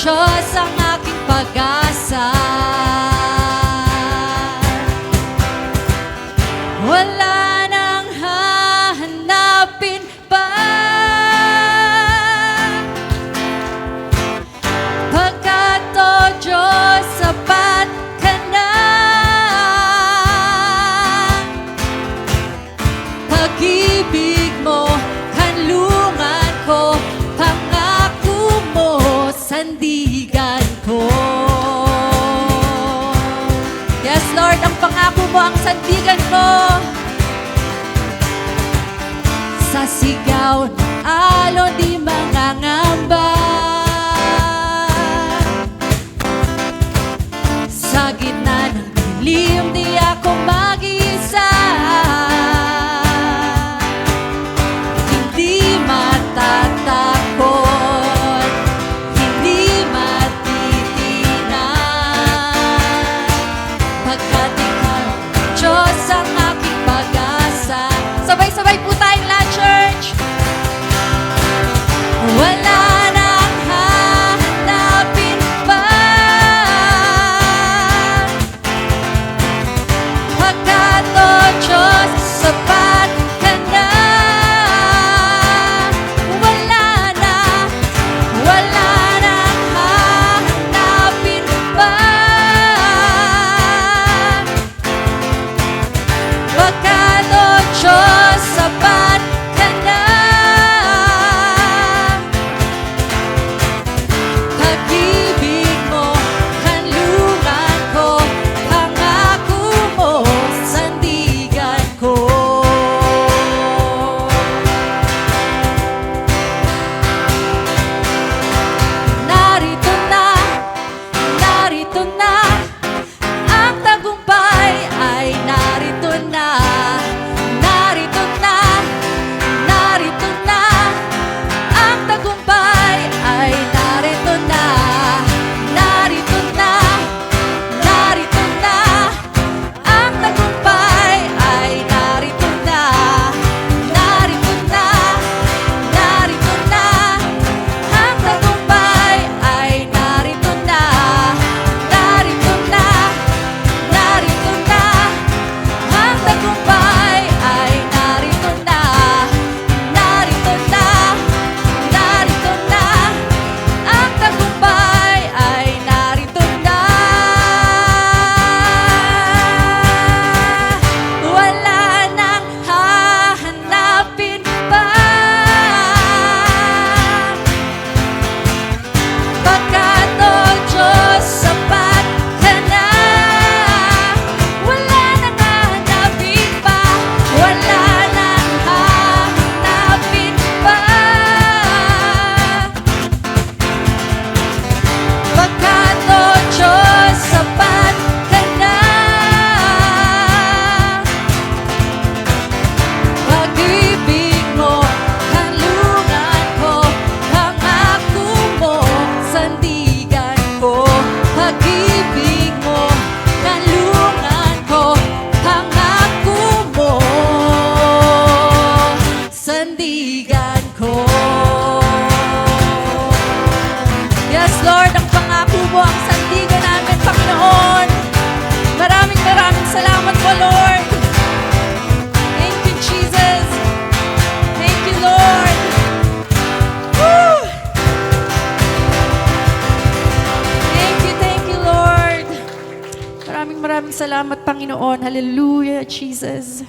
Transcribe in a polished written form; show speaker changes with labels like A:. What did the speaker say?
A: Diyos ang aking pag-asa. Wala nang hahanapin pa, pagkat o Diyos sapat ka na. Pag-ibig mo, kanlungan ko, pangako mo, sandigan ko. Yes, Lord, ang pangako mo, ang sandigan ko. Sa sigaw ng alon, di mangangamba. Sa gitna ng dilim, di ako mag-isa. Hindi matatakot, hindi matitinan, pagkat ikaw, Diyos ang aking pag-asa. Sabay-sabay po tayong lahat, church. Wala nang hahanapin pa, pagkat o Diyos, sapat ka na. Wala nang hahanapin pa, pagkat o Diyos, sapat ka na. Pag-ibig mo, kanlungan ko, pangako mo, sandigan ko. Narito na, ang tagumpay ay narito na. Narito na, ang tagumpay ay narito na. Narito na, ang tagumpay ay narito na. Narito na, ang tagumpay ay narito na. Narito na, ang tagumpay ay narito na. Narito na, ang tagumpay ay narito na. Wala nang hahanapin pa, pagkat o Diyos, sapat ka na. Wala nang hahanapin pa, wala nang hahanapin pa, pagkat o Diyos, sapat ka na. Pag-ibig mo, kanlungan ko, pangako mo, sandigan ko. Pag-ibig mo, kanlungan ko, pangako mo, sandigan ko. Yes, Lord, ang pangako mo, ang sandigan namin, Panginoon. Maraming salamat po, Lord. Thank you, Jesus. Thank you, Lord. Woo! Thank you, Lord. Maraming salamat, Panginoon. Hallelujah, Jesus.